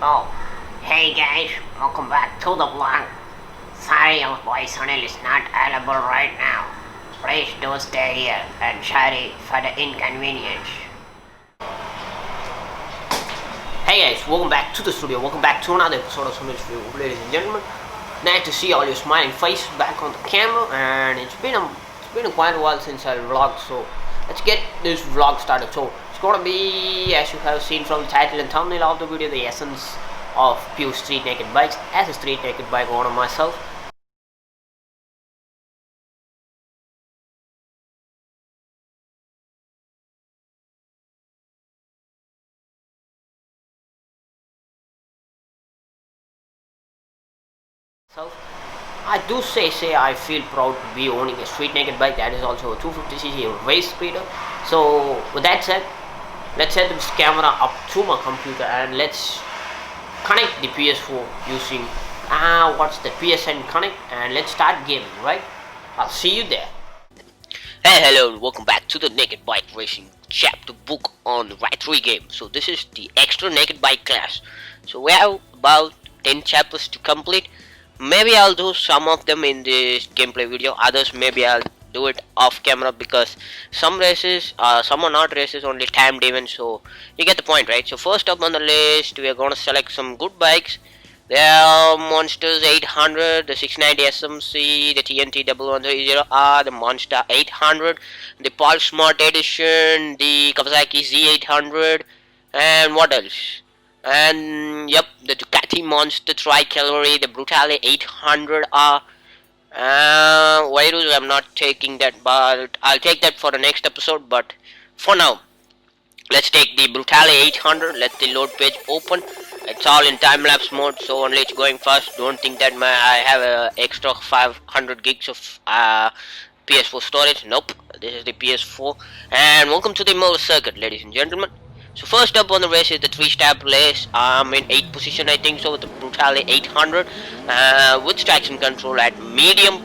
Oh, hey guys, welcome back to the vlog. Sorry your voice channel is not available right now. Please do stay here and sorry for the inconvenience. Hey guys, welcome back to the studio. Welcome back to another episode of Sundays View, ladies and gentlemen. Nice to see all your smiling faces back on the camera, and it's been quite a while since I vlogged, so let's get this vlog started. So it's gonna be, as you have seen from the title and thumbnail of the video, the essence of pure street naked bikes. As a street naked bike owner myself, I do say I feel proud to be owning a street naked bike that is also a 250cc race speeder. So with that said, let's set this camera up to my computer and let's connect the PS4 using what's the PSN connect, and let's start gaming, right? I'll see you there. Hey, hello and welcome back to the Naked Bike Racing chapter book on the Racetrack game. So this is the extra naked bike class. So we have about 10 chapters to complete. Maybe I'll do some of them in this gameplay video, others maybe I'll do it off camera because some races, some are not races, only timed events, so you get the point, right? So first up on the list, we are going to select some good bikes. There are Monsters 800, the 690 SMC, the TNT 1130R, the Monster 800, the Pulse Smart Edition, the Kawasaki Z800, and what else? And yep, the Ducati Monster Tri-Calorie, the Brutale 800R. Virus, I'm not taking that, but I'll take that for the next episode. But for now, let's take the Brutale 800. Let the load page open. It's all in time-lapse mode, so only it's going fast. Don't think that I have a extra 500 gigs of PS4 storage. Nope, this is the PS4. And welcome to the motor circuit, ladies and gentlemen. So first up on the race is the 3-step race. I'm in 8th position, I think so, with the Brutale 800 with traction control at medium,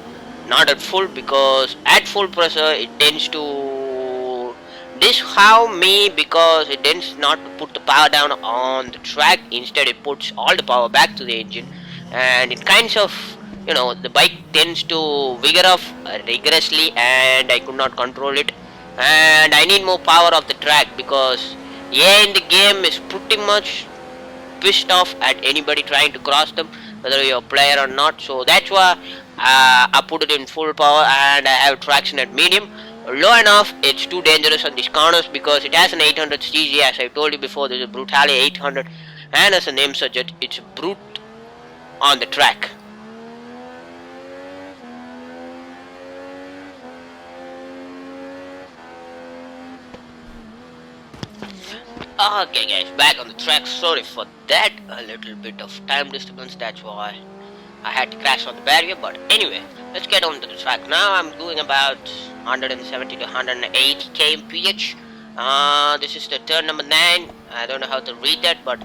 not at full, because at full pressure it tends to disharm me because it tends not to put the power down on the track. Instead it puts all the power back to the engine, and it kinds of, you know, the bike tends to vigor off rigorously and I could not control it, and I need more power off the track because in the game is pretty much pissed off at anybody trying to cross them, whether you're a player or not. So that's why I put it in full power and I have traction at medium. Low enough, it's too dangerous on these corners because it has an 800cc. As I told you before, there's a Brutale 800, and as the name suggests, it's a brute on the track. Okay guys, back on the track. Sorry for that, a little bit of time disturbance, that's why I had to crash on the barrier. But anyway, let's get on to the track. Now I'm doing about 170 to 180 kmph. This is the turn number 9. I don't know how to read that, but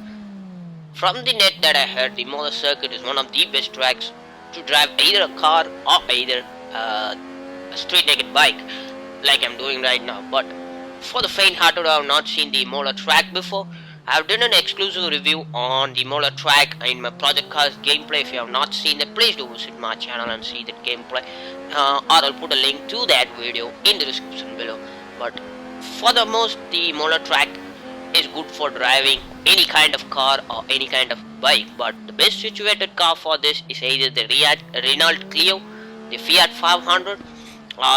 from the net that I heard, the motor circuit is one of the best tracks to drive either a car or either a street naked bike like I'm doing right now. But for the faint-hearted who have not seen the Molar track before, I have done an exclusive review on the Molar track in my Project Cars gameplay. If you have not seen it, please do visit my channel and see that gameplay, or I'll put a link to that video in the description below. But for the most, the Molar track is good for driving any kind of car or any kind of bike, but the best situated car for this is either the Renault Clio, the Fiat 500,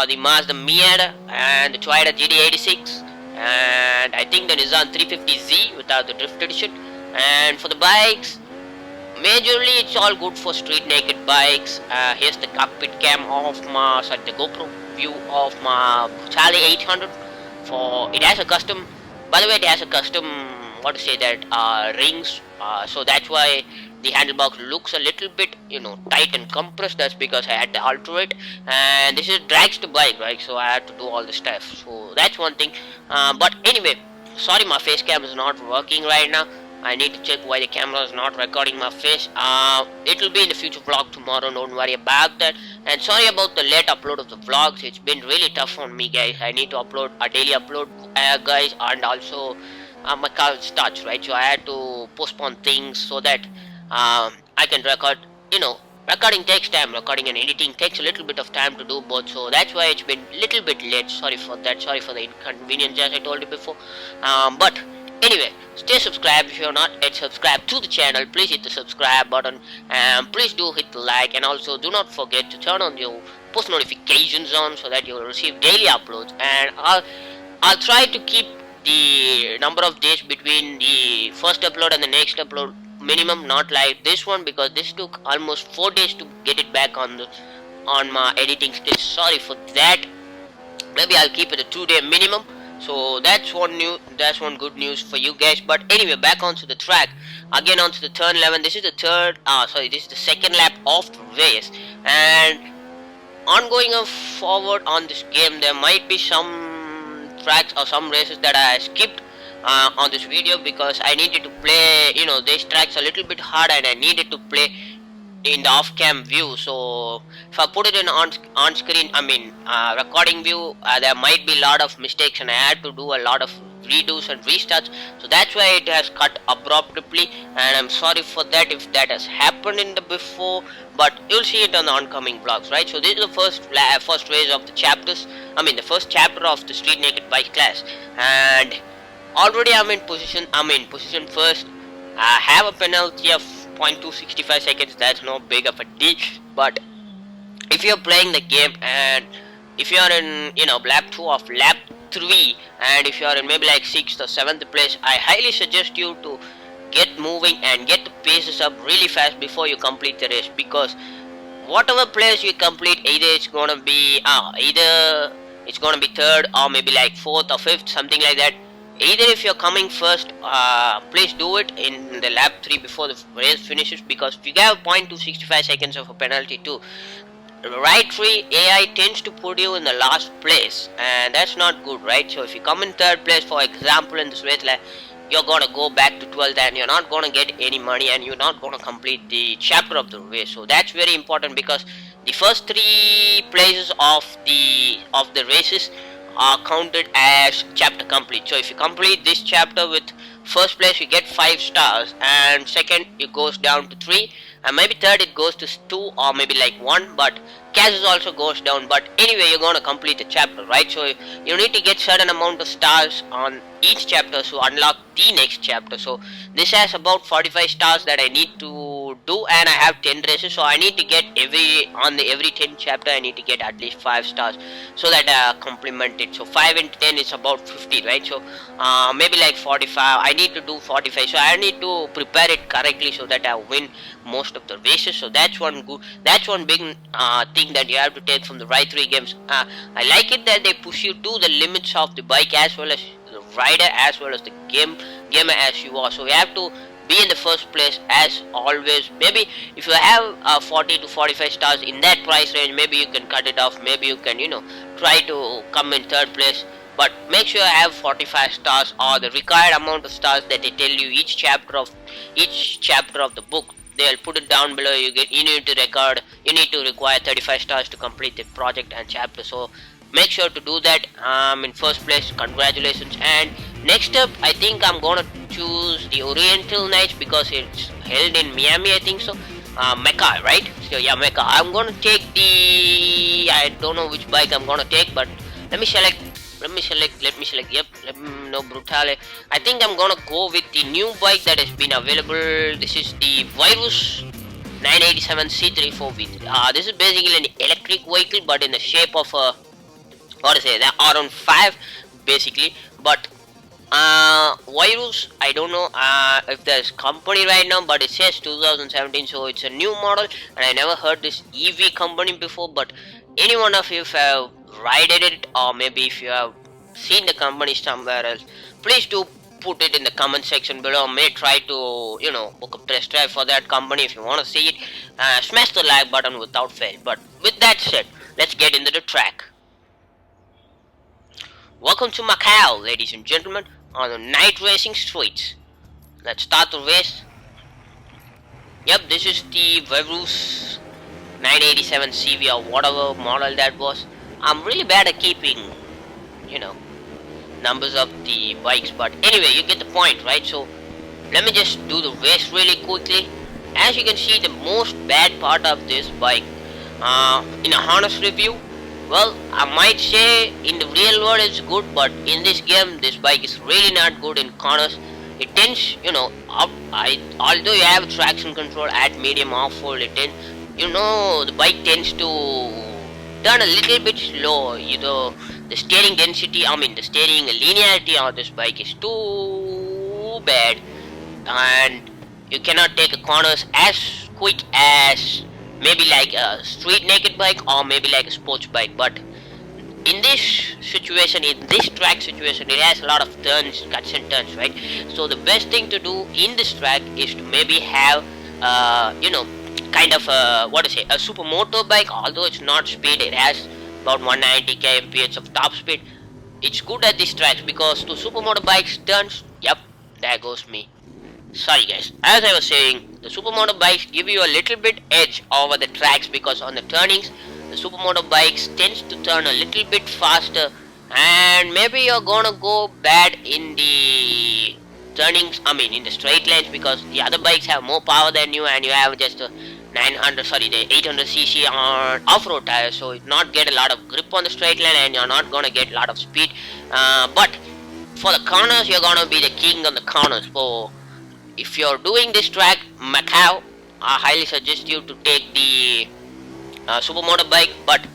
the Mazda Miata, and the Toyota GD86, and I think the Nissan 350Z without the drift edition. And for the bikes, majorly it's all good for street naked bikes. Here's the cockpit cam of my, the Gopro view of my Brutale 800. For it has a custom, by the way, it has a custom, what to say that, rings, so that's why the handlebar looks a little bit, you know, tight and compressed. That's because I had to alter it, and this is drags the bike, right? So I had to do all the stuff. So that's one thing. But anyway, sorry my face cam is not working right now. I need to check why the camera is not recording my face. It will be in the future vlog tomorrow, don't worry about that. And sorry about the late upload of the vlogs. It's been really tough on me, guys. I need to upload a daily upload, guys, and also my car starts, right? So I had to postpone things so that I can record. You know, recording takes time. Recording and editing takes a little bit of time to do both. So that's why it's been a little bit late. Sorry for that. Sorry for the inconvenience, as I told you before. But anyway, stay subscribed if you're not yet subscribed to the channel. Please hit the subscribe button, and please do hit the like, and also do not forget to turn on your post notifications on so that you will receive daily uploads. And I'll try to keep the number of days between the first upload and the next upload minimum, not like this one, because this took almost 4 days to get it back on my editing skills. Sorry for that. Maybe I'll keep it a 2-day minimum. So that's one good news for you guys. But anyway, back onto the track again, onto the turn 11. This is the this is the second lap of the race. And ongoing forward on this game, there might be some tracks or some races that I skipped on this video, because I needed to play, these tracks a little bit hard, and I needed to play in the off-cam view. So if I put it in on screen, recording view, there might be a lot of mistakes, and I had to do a lot of redos and restarts. So that's why it has cut abruptly, and I'm sorry for that if that has happened in the before, but you'll see it on the oncoming vlogs, right? So this is the first race of the chapters. The first chapter of the street naked bike class, and already I'm in position first. I have a penalty of 0.265 seconds. That's no big of a deal, but if you're playing the game, and if you're in lap 2 of lap 3, and if you're in maybe like 6th or 7th place, I highly suggest you to get moving and get the paces up really fast before you complete the race, because whatever place you complete, either it's gonna be 3rd or maybe like 4th or 5th, something like that. Either if you're coming first, please do it in the lap 3 before the race finishes, because if you have 0.265 seconds of a penalty too, right tree AI tends to put you in the last place, and that's not good, right? So if you come in 3rd place, for example, in this race, like, you're gonna go back to 12th, and you're not gonna get any money, and you're not gonna complete the chapter of the race. So that's very important, because the first 3 places of the races are counted as chapter complete. So if you complete this chapter with first place, you get 5 stars, and second it goes down to 3, and maybe third it goes to 2 or maybe like 1, but cash also goes down. But anyway, you're gonna complete the chapter, right? So you need to get certain amount of stars on each chapter to unlock the next chapter. So this has about 45 stars that I need to do, and I have 10 races, so I need to get every 10 chapter I need to get at least 5 stars, so that I complement it. So 5 into 10 is about 50, right? So maybe like 45, I need to do 45, so I need to prepare it correctly so that I win most of the races. So that's one big thing that you have to take from the Ride 3 games. I like it that they push you to the limits of the bike, as well as the rider, as well as the gamer as you are. So you have to be in the first place as always. Maybe if you have 40 to 45 stars in that price range, maybe you can cut it off, maybe you can try to come in 3rd place, but make sure you have 45 stars, or the required amount of stars that they tell you each chapter of the book. They'll put it down below. You need to require 35 stars to complete the project and chapter. So make sure to do that. In first place, congratulations. And next up, I think I'm gonna choose the Oriental Nights, because it's held in Miami, I think so. Mecca, right? So yeah, Mecca. I'm gonna take I don't know which bike I'm gonna take, but let me select. Yep, no Brutale. I think I'm gonna go with the new bike that has been available. This is the Virus 987 C3 4V. This is basically an electric vehicle, but in the shape of a, the R15 basically. But Virus, I don't know if there's company right now, but it says 2017, so it's a new model, and I never heard this EV company before. But any one of you, if have ridden it, or maybe if you have seen the company somewhere else, please do put it in the comment section below. May try to book a test drive for that company if you want to see it. Smash the like button without fail. But with that said, let's get into the track. Welcome to Macau, ladies and gentlemen, on the night racing streets. Let's start the race. Yep, this is the Virus 987 CV or whatever model that was. I'm really bad at keeping, numbers of the bikes, but anyway, you get the point, right? So let me just do the race really quickly. As you can see, the most bad part of this bike, in a honest review, well, I might say in the real world it's good, but in this game this bike is really not good in corners. It tends, although you have traction control at medium off-road, the bike tends to turn a little bit slow. The steering the steering linearity on this bike is too bad, and you cannot take corners as quick as maybe like a street naked bike or maybe like a sports bike. But in this track situation, it has a lot of turns, cuts and turns, right? So the best thing to do in this track is to maybe have kind of a supermoto bike. Although it's not speed, it has about 190 kmph of top speed. It's good at these tracks because to supermoto bikes turns, yep, there goes me. Sorry guys, as I was saying, the supermoto bikes give you a little bit edge over the tracks because on the turnings, the supermoto bikes tends to turn a little bit faster, and maybe you're gonna go bad in the turnings, in the straight lines, because the other bikes have more power than you and you have just the 800cc on off-road tires, so it not get a lot of grip on the straight line and you're not gonna get a lot of speed. But for the corners, you're gonna be the king on the corners. So if you're doing this track, Macau, I highly suggest you to take the supermoto bike. But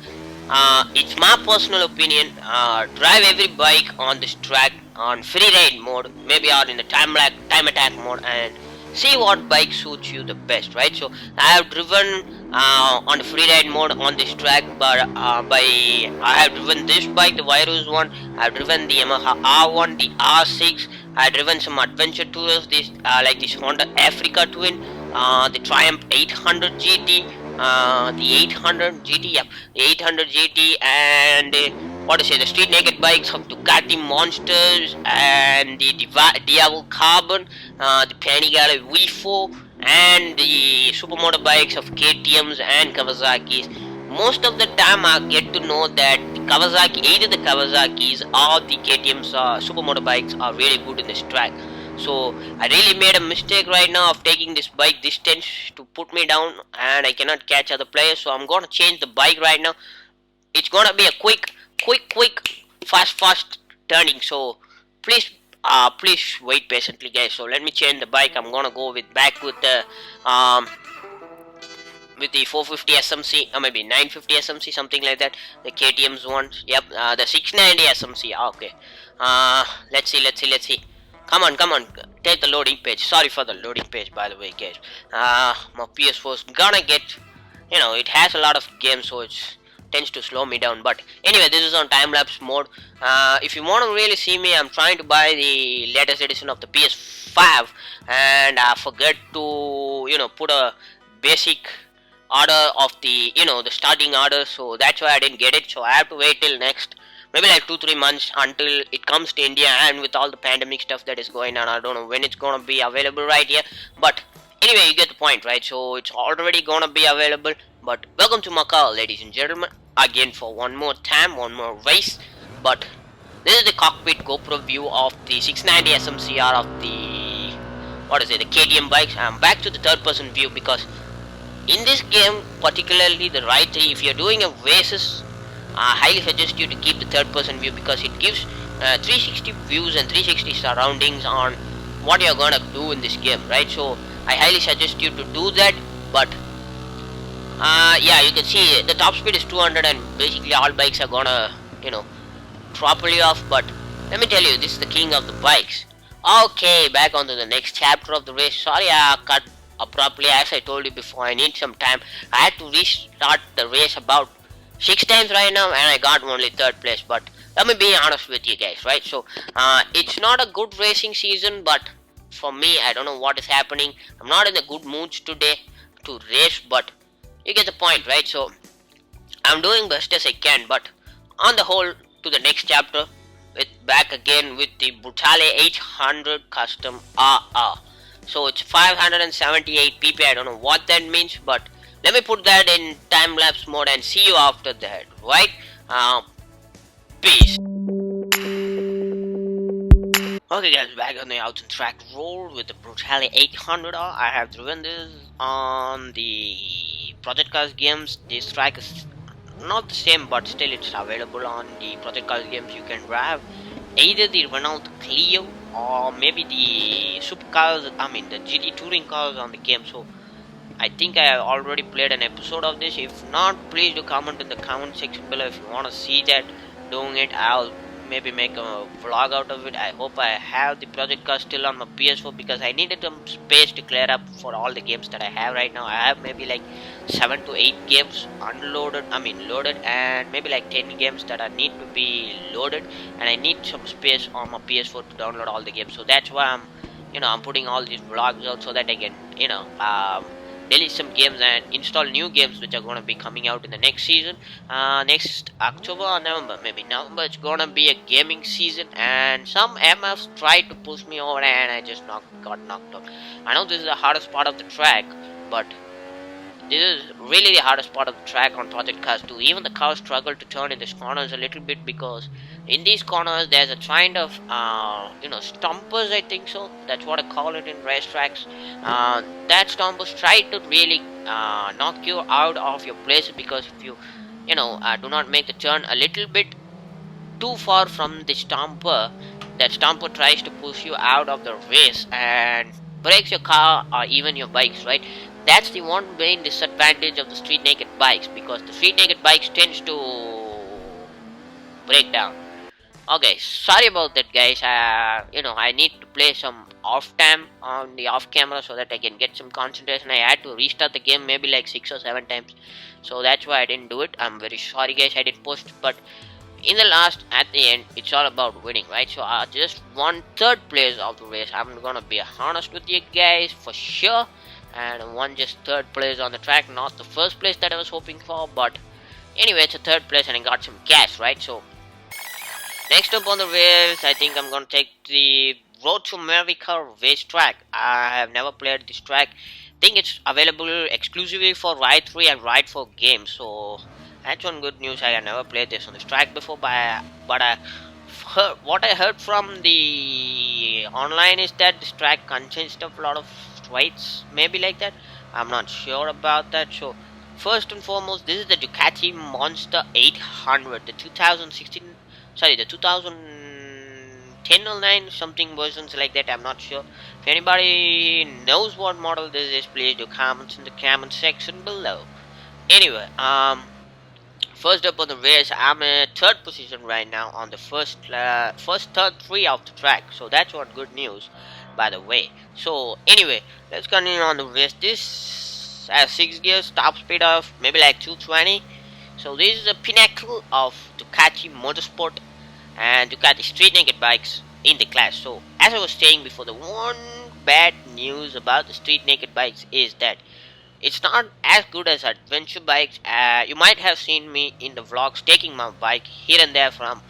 it's my personal opinion. Drive every bike on this track on free ride mode, maybe or in the time attack mode, and see what bike suits you the best, right? So I have driven on the free ride mode on this track, but I have driven this bike, the Virus one. I have driven the Yamaha R1, the R6. I have driven some adventure tours, like this Honda Africa Twin, the Triumph 800 GT, the 800 GT, yep, the 800 GT, and the street naked bikes of Ducati Monsters and the Diavol Carbon, the Panigale V4, and the supermoto bikes of KTM's and Kawasaki's. Most of the time I get to know that either the Kawasaki's or the KTM's supermoto bikes are really good in this track. So I really made a mistake right now of taking this bike. This tends to put me down and I cannot catch other players, so I'm gonna change the bike right now. It's gonna be a quick, fast turning, so please wait patiently guys. So let me change the bike. I'm gonna go back with the 450 SMC, maybe 950 SMC, something like that, the KTM's ones. Yep, the 690 SMC. Okay, let's see. Come on, take the loading page. Sorry for the loading page, by the way guys. My PS4 is gonna get, it has a lot of games, so it tends to slow me down. But anyway, this is on time-lapse mode. If you want to really see me, I'm trying to buy the latest edition of the PS5, and I forget to put a basic order of the the starting order, so that's why I didn't get it. So I have to wait till next maybe like 2-3 months until it comes to India, and with all the pandemic stuff that is going on, I don't know when it's gonna be available right here. But anyway, you get the point, right? So it's already gonna be available. But welcome to Macau, ladies and gentlemen, again for one more time, one more race. But this is the cockpit GoPro view of the 690 SMCR of the the KTM bikes. I'm back to the third person view because in this game, particularly the right tree, if you're doing a races, I highly suggest you to keep the third person view because it gives 360 views and 360 surroundings on what you're gonna do in this game, right? So I highly suggest you to do that. But yeah, you can see the top speed is 200 and basically all bikes are gonna properly off. But let me tell you, this is the king of the bikes. Okay, back onto the next chapter of the race. Sorry I cut abruptly. As I told you before, I need some time. I had to restart the race about 6 times right now and I got only third place. But let me be honest with you guys, right? So it's not a good racing season, but for me, I don't know what is happening. I'm not in a good mood today to race, but you get the point, right? So I'm doing best as I can. But on the whole, to the next chapter, back again with the Brutale 800 Custom RR. So it's 578 pp. I don't know what that means, but let me put that in time-lapse mode and see you after that, right? Peace. Okay guys, back on the Out and Track roll with the Brutality 800R. I have driven this on the Project Cars games. This track is not the same, but still it's available on the Project Cars games. You can drive either the Renault Clio or maybe the supercars, I mean the GT touring cars on the game. So I think I have already played an episode of this. If not, please do comment in the comment section below if you want to see that doing it. I'll maybe make a vlog out of it. I hope I have the project car still on my PS4 because I needed some space to clear up for all the games that I have right now. I have maybe like 7 to 8 games unloaded, I mean loaded, and maybe like 10 games that I need to be loaded, and I need some space on my PS4 to download all the games. So that's why I'm putting all these vlogs out so that I can delete some games and install new games which are going to be coming out in the next season. Next October or November, maybe November, it's going to be a gaming season, and some MFs tried to push me over and I just got knocked out. I know this is the hardest part of the track, but this is really the hardest part of the track on Project Cars 2. Even the cars struggle to turn in these corners a little bit because in these corners there's a kind of stompers, I think so. That's what I call it in racetracks. That stompers try to really knock you out of your place because if you do not make the turn a little bit too far from the stomper, that stomper tries to push you out of the race and breaks your car or even your bikes, right? That's the one main disadvantage of the street naked bikes, because the street naked bikes tends to break down. Okay, sorry about that guys. I need to play some off time on the off camera so that I can get some concentration. I had to restart the game maybe like 6 or 7 times, so that's why I didn't do it. I'm very sorry guys, I didn't post, but in the last, at the end, it's all about winning, right? So I just won 3rd place of the race. I'm gonna be honest with you guys for sure, and won just 3rd place on the track, not the 1st place that I was hoping for, but anyway, it's a 3rd place and I got some cash, right? So next up on the race, I think I'm gonna take the Road to America Racetrack. I have never played this track. I think it's available exclusively for Ride 3 and Ride 4 games, so that's one good news. I have never played this on this track before, but what I heard from the online is that this track consists of a lot of straights, maybe like that. I'm not sure about that. So first and foremost, this is the Ducati Monster 800, the 2016, sorry, the 2010 or 9 something versions like that. I'm not sure. If anybody knows what model this is, please do comments in the comment section below. Anyway, first up on the race, I'm in 3rd position right now on the first, third, 3 of the track. So that's one good news, by the way. So anyway, let's continue on the race. This has 6 gears, top speed of maybe like 220. So this is a pinnacle of Ducati Motorsport and Ducati street naked bikes in the class. So as I was saying before, the one bad news about the street naked bikes is that it's not as good as adventure bikes. You might have seen me in the vlogs taking my bike here and there from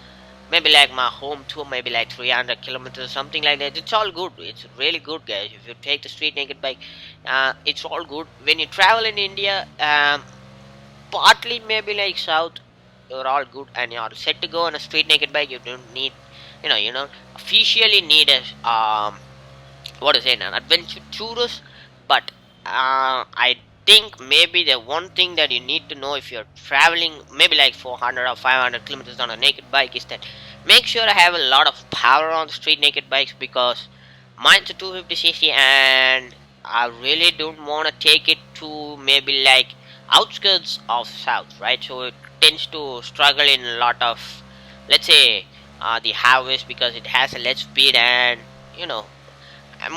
maybe like my home to maybe like 300 kilometers, something like that. It's all good. It's really good, guys. If you take the street naked bike, it's all good. When you travel in India, partly maybe like south, you're all good and you're set to go on a street naked bike. You don't need, you don't officially need a what is it, an adventure tourist, but I think maybe the one thing that you need to know if you're traveling maybe like 400 or 500 kilometers on a naked bike is that make sure I have a lot of power on the street naked bikes, because mine's a 250cc and I really don't want to take it to maybe like outskirts of south, right? So it tends to struggle in a lot of, let's say, the highways, because it has a less speed, and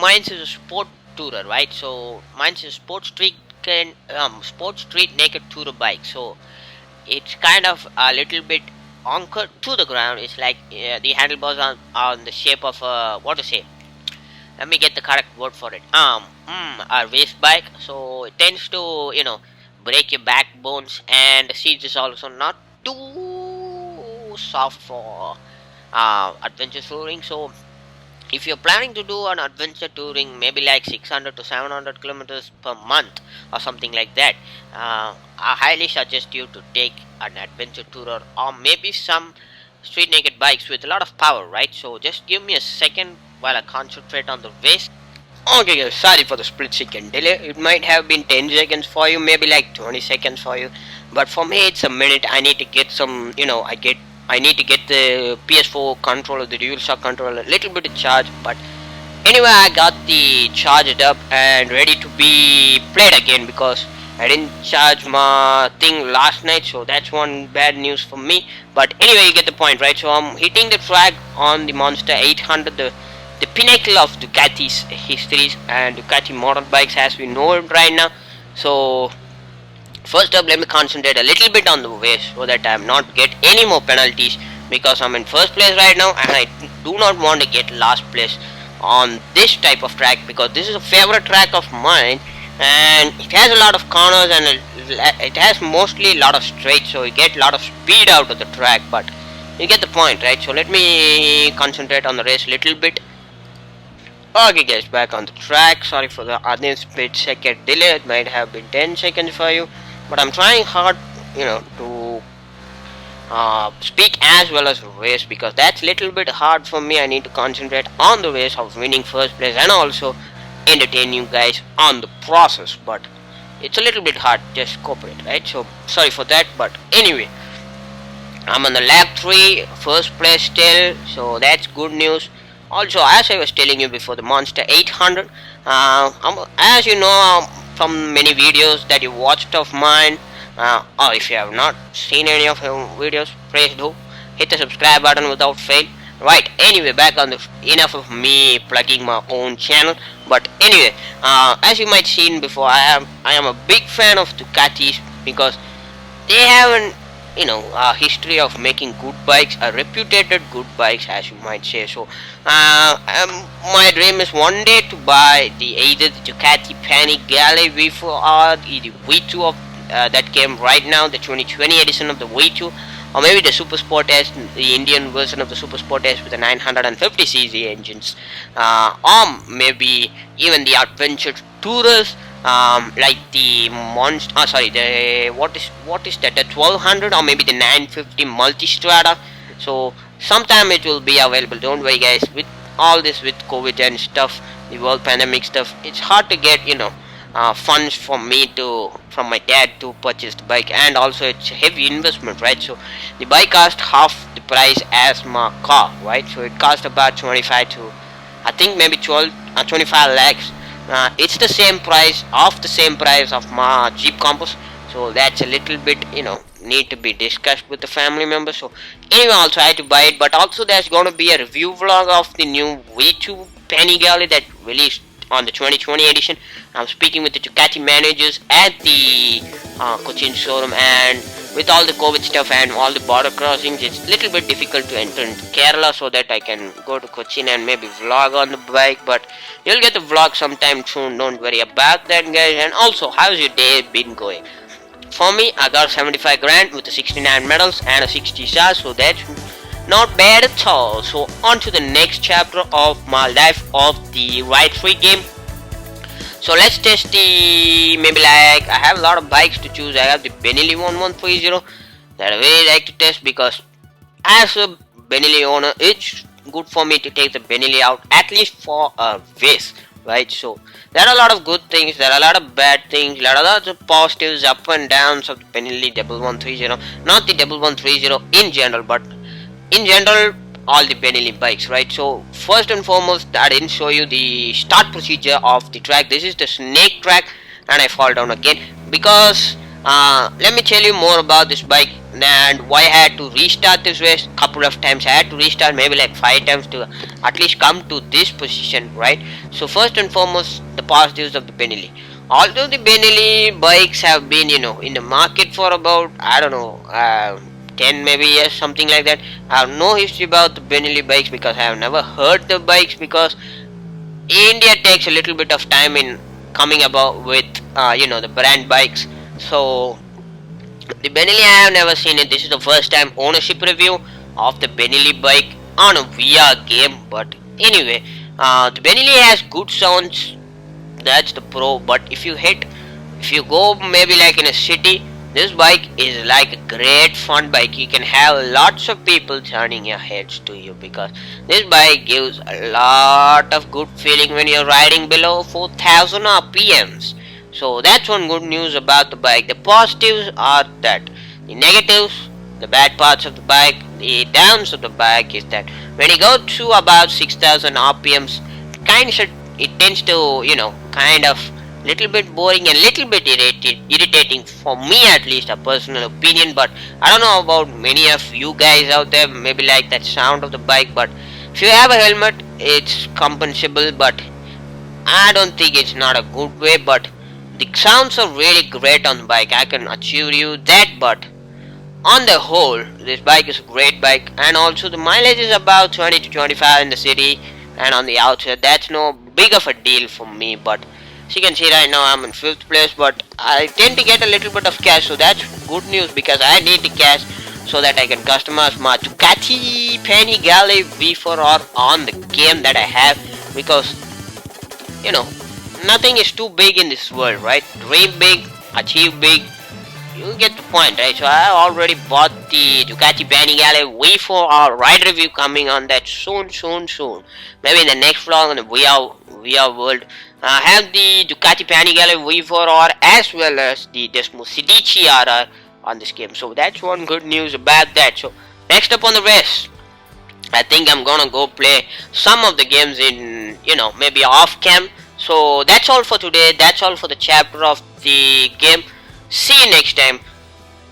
mine's is a sport tourer, right? So mine's a sport street naked tourer bike. So it's kind of a little bit anchored to the ground. It's like the handlebars are on the shape of a, what to say, let me get the correct word for it, a race bike. So it tends to break your backbones, and the seats is also not too soft for adventure touring. So if you're planning to do an adventure touring maybe like 600 to 700 kilometers per month or something like that, I highly suggest you to take an adventure tourer or maybe some street naked bikes with a lot of power, right? So just give me a second while I concentrate on the race. Okay guys, sorry for the split second delay. It might have been 10 seconds for you, maybe like 20 seconds for you, but for me it's a minute. I need to get some, I need to get the PS4 controller, the DualShock controller, a little bit of charge. But anyway, I got the charged up and ready to be played again because I didn't charge my thing last night, so that's one bad news for me. But anyway, you get the point, right? So I'm hitting the track on the Monster 800, the pinnacle of Ducati's histories and Ducati motorbikes as we know it right now. So first up, let me concentrate a little bit on the race so that I am not get any more penalties, because I'm in first place right now and I do not want to get last place on this type of track, because this is a favorite track of mine and it has a lot of corners and it has mostly a lot of straight, so you get a lot of speed out of the track. But you get the point, right? So let me concentrate on the race a little bit. Okay guys, back on the track. Sorry for the other split second delay. It might have been 10 seconds for you, but I'm trying hard, to speak as well as race, because that's a little bit hard for me. I need to concentrate on the race of winning first place and also entertain you guys on the process, but it's a little bit hard. Just cooperate, right? So sorry for that. But anyway, I'm on the lap 3, first place still, so that's good news. Also, as I was telling you before, the Monster 800, as you know from many videos that you watched of mine, or if you have not seen any of your videos, please do hit the subscribe button without fail. Right, anyway, back on the, enough of me plugging my own channel. But anyway, as you might seen before, I am a big fan of Ducatis, because they have an a history of making good bikes, a reputed good bikes, as you might say. So my dream is one day to buy either the Ducati Panigale V4 or the V2 of that came right now, the 2020 edition of the V2, or maybe the Super Sport S, the Indian version of the Super Sport S with the 950cc engines, or maybe even the Adventure Tourers, like the monster, the what is that, the 1200 or maybe the 950 Multistrada. So sometime it will be available, don't worry guys. With all this, with COVID and stuff, the world pandemic stuff, it's hard to get funds from my dad to purchase the bike, and also it's a heavy investment, right? So the bike cost half the price as my car, right? So it cost about 25 to, I think, maybe 25 lakhs. It's the same price of my Jeep Compass. So that's a little bit need to be discussed with the family members. So anyway, I'll try to buy it, but also there's going to be a review vlog of the new V2 Panigale that released on the 2020 edition. I'm speaking with the Ducati managers at the Cochin showroom, and with all the COVID stuff and all the border crossings, it's a little bit difficult to enter into Kerala, so that I can go to Cochin and maybe vlog on the bike. But you'll get the vlog sometime soon, don't worry about that guys. And also, how's your day been going? For me, I got 75 grand with the 69 medals and a 60 stars, so that's not bad at all. So on to the next chapter of my life of the Racetrack game. So let's test the, maybe like, I have a lot of bikes to choose. I have the Benelli 1130 that I really like to test, because as a Benelli owner, it's good for me to take the Benelli out at least for a race, right? So there are a lot of good things, there are a lot of bad things, there are a lot of positives, up and downs of the Benelli 1130, not the 1130 in general, but in general all the Benelli bikes, right? So first and foremost, I didn't show you the start procedure of the track. This is the snake track, and I fall down again because let me tell you more about this bike and why I had to restart this race. Couple of times I had to restart, maybe like 5 times to at least come to this position, right? So first and foremost, the positives of the Benelli. Although the Benelli bikes have been in the market for about, I don't know, 10 maybe years, something like that. I have no history about the Benelli bikes because I have never heard the bikes, because India takes a little bit of time in coming about with the brand bikes. So the Benelli, I have never seen it. This is the first time ownership review of the Benelli bike on a VR game. But anyway, the Benelli has good sounds, that's the pro. But if you go maybe like in a city, This bike is like a great fun bike. You can have lots of people turning your heads to you because this bike gives a lot of good feeling when you're riding below 4000 RPMs. So that's one good news about the bike. The positives are that the negatives, the bad parts of the bike, the downs of the bike is that when you go to about 6000 RPMs, it tends to kind of little bit boring and little bit irritating for me, at least a personal opinion. But I don't know about many of you guys out there, maybe like that sound of the bike. But if you have a helmet, it's compensable, but I don't think it's not a good way. But the sounds are really great on the bike, I can assure you that. But on the whole, this bike is a great bike, and also the mileage is about 20 to 25 in the city, and on the outside that's no big of a deal for me. But as you can see right now, I'm in 5th place, but I tend to get a little bit of cash, so that's good news because I need the cash so that I can customize my Ducati Panigale V4R on the game that I have, because you know nothing is too big in this world, right? Dream big, achieve big, you get the point, right? So I already bought the Ducati Panigale V4R ride review, coming on that soon. Maybe in the next vlog on the VR world. I have the Ducati Panigale V4R as well as the Desmo Sidici RR on this game. So that's one good news about that. So next up on the race, I think I'm gonna go play some of the games in maybe off cam. So that's all for today. That's all for the chapter of the game. See you next time.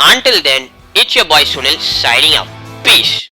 Until then, it's your boy Sunil signing out. Peace.